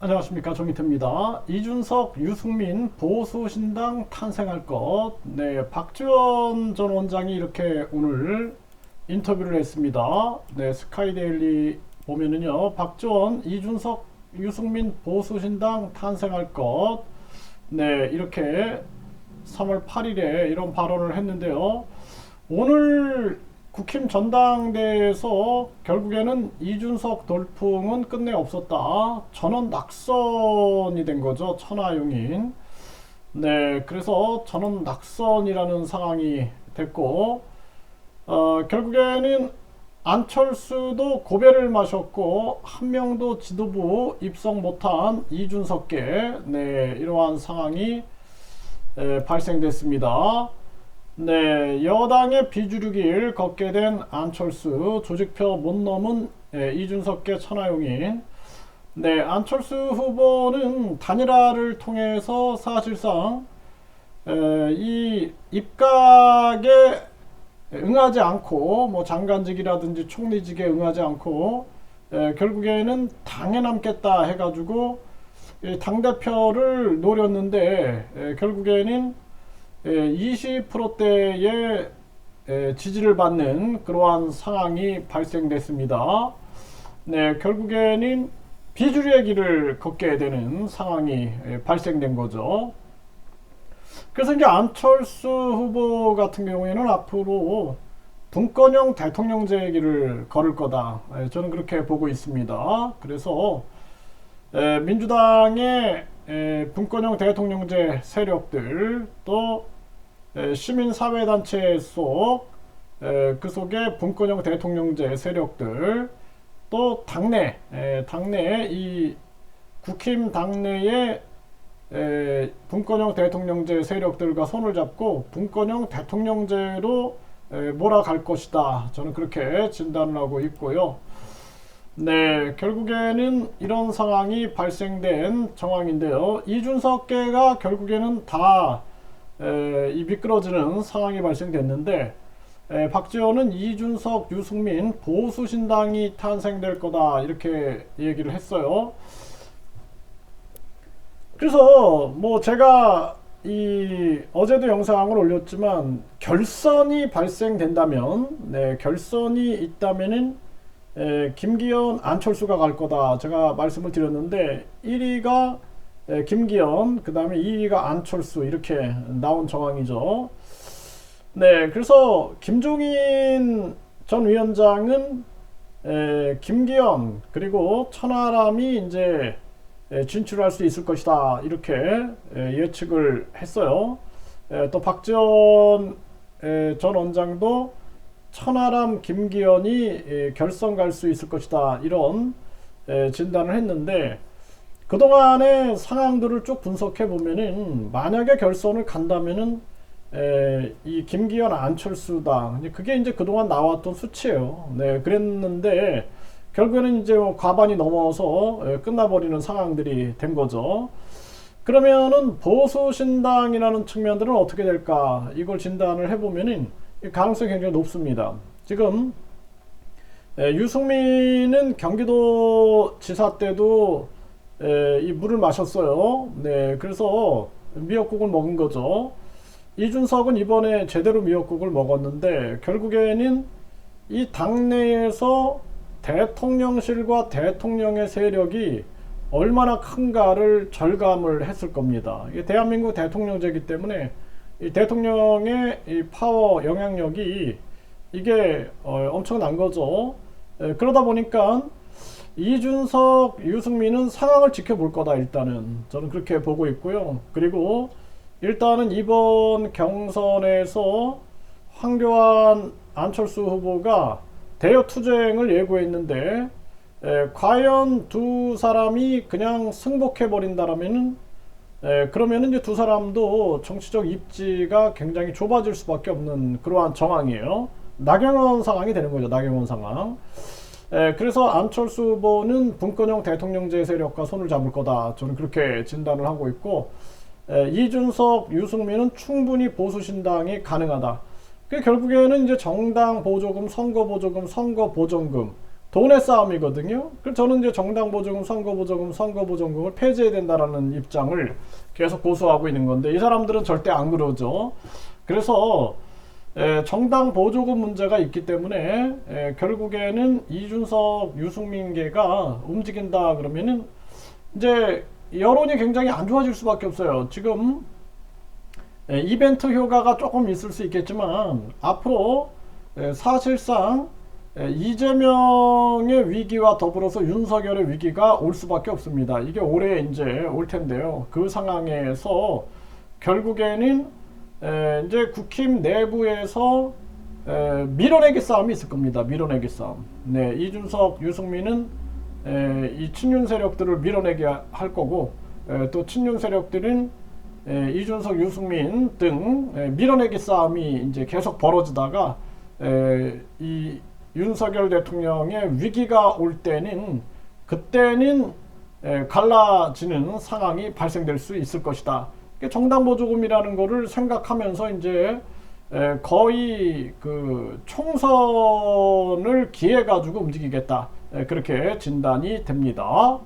안녕하십니까, 정희태입니다. 이준석, 유승민 보수신당 탄생할 것. 네, 박지원 전 원장이 이렇게 오늘 인터뷰를 했습니다. 네, 스카이데일리 보면은요, 박지원, 이준석, 유승민 보수신당 탄생할 것. 네, 이렇게 3월 8일에 이런 발언을 했는데요. 오늘 국힘 전당대회에서 결국에는 이준석 돌풍은 끝내 없었다. 전원 낙선이 된 거죠. 천하용인. 네, 그래서 전원 낙선이라는 상황이 됐고, 결국에는 안철수도 고배를 마셨고, 한 명도 지도부 입성 못한 이준석계, 네, 이러한 상황이 발생됐습니다. 네, 여당의 비주류길 걷게 된 안철수, 조직표 못 넘은 이준석계 천하용인. 네, 안철수 후보는 단일화를 통해서 사실상 이 입각에 응하지 않고, 뭐 장관직이라든지 총리직에 응하지 않고, 결국에는 당에 남겠다 해가지고 당대표를 노렸는데, 결국에는 20%대의 지지를 받는 그러한 상황이 발생됐습니다. 네, 결국에는 비주류의 길을 걷게 되는 상황이 발생된 거죠. 그래서 이제 안철수 후보 같은 경우에는 앞으로 분권형 대통령제의 길을 걸을 거다. 저는 그렇게 보고 있습니다. 그래서 민주당의 분권형 대통령제 세력들, 또 시민사회단체 속 그 속에 분권형 대통령제 세력들, 또 당내 이 국힘 당내의 분권형 대통령제 세력들과 손을 잡고 분권형 대통령제로 몰아갈 것이다. 저는 그렇게 진단을 하고 있고요. 네, 결국에는 이런 상황이 발생된 정황인데요. 이준석계가 결국에는 다 이 미끄러지는 상황이 발생됐는데, 박지원은 이준석, 유승민 보수신당이 탄생될 거다 이렇게 얘기를 했어요. 그래서 뭐 제가 어제도 영상을 올렸지만, 결선이 발생된다면, 네, 결선이 있다면은 김기현, 안철수가 갈 거다 제가 말씀을 드렸는데, 1위가 김기현, 그 다음에 2위가 안철수 이렇게 나온 정황이죠. 네, 그래서 김종인 전 위원장은 김기현 그리고 천하람이 이제 진출할 수 있을 것이다 이렇게 예측을 했어요. 또 박지원 전 원장도 천하람, 김기현이 결선 갈 수 있을 것이다 이런 진단을 했는데, 그동안의 상황들을 쭉 분석해 보면은 만약에 결선을 간다면은 이 김기현, 안철수다. 그게 이제 그동안 나왔던 수치예요. 네, 그랬는데 결국에는 이제 과반이 넘어서 끝나버리는 상황들이 된 거죠. 그러면은 보수신당이라는 측면들은 어떻게 될까? 이걸 진단을 해보면은 가능성이 굉장히 높습니다. 지금 유승민은 경기도 지사 때도 이 물을 마셨어요. 네, 그래서 미역국을 먹은 거죠. 이준석은 이번에 제대로 미역국을 먹었는데, 결국에는 이 당내에서 대통령실과 대통령의 세력이 얼마나 큰가를 절감을 했을 겁니다. 이게 대한민국 대통령제이기 때문에 이 대통령의 이 파워, 영향력이 이게 엄청난 거죠. 그러다 보니까 이준석, 유승민은 상황을 지켜볼 거다. 일단은 저는 그렇게 보고 있고요. 그리고 일단은 이번 경선에서 황교안, 안철수 후보가 대여 투쟁을 예고했는데, 과연 두 사람이 그냥 승복해 버린다라면은, 그러면은 이제 두 사람도 정치적 입지가 굉장히 좁아질 수밖에 없는 그러한 정황이에요. 나경원 상황이 되는 거죠. 나경원 상황. 그래서 안철수 후보는 분권형 대통령제 세력과 손을 잡을 거다. 저는 그렇게 진단을 하고 있고, 이준석, 유승민은 충분히 보수신당이 가능하다. 결국에는 이제 정당 보조금, 선거 보조금, 선거 보전금, 돈의 싸움이거든요. 그래서 저는 이제 정당보조금, 선거보조금, 선거보전금을 폐지해야 된다라는 입장을 계속 고수하고 있는 건데 이 사람들은 절대 안 그러죠. 그래서 정당 보조금 문제가 있기 때문에 결국에는 이준석, 유승민계가 움직인다 그러면은 이제 여론이 굉장히 안 좋아질 수밖에 없어요. 지금 이벤트 효과가 조금 있을 수 있겠지만 앞으로 사실상 이재명의 위기와 더불어서 윤석열의 위기가 올 수밖에 없습니다. 이게 올해 이제 올 텐데요. 그 상황에서 결국에는 이제 국힘 내부에서 밀어내기 싸움이 있을 겁니다. 밀어내기 싸움. 네, 이준석, 유승민은 이 친윤 세력들을 밀어내게 할 거고 또 친윤 세력들은 이준석, 유승민 등 밀어내기 싸움이 이제 계속 벌어지다가 이 윤석열 대통령의 위기가 올 때는 그때는 갈라지는 상황이 발생될 수 있을 것이다. 정당 보조금이라는 거를 생각하면서 이제 거의 그 총선을 기해 가지고 움직이겠다. 그렇게 진단이 됩니다.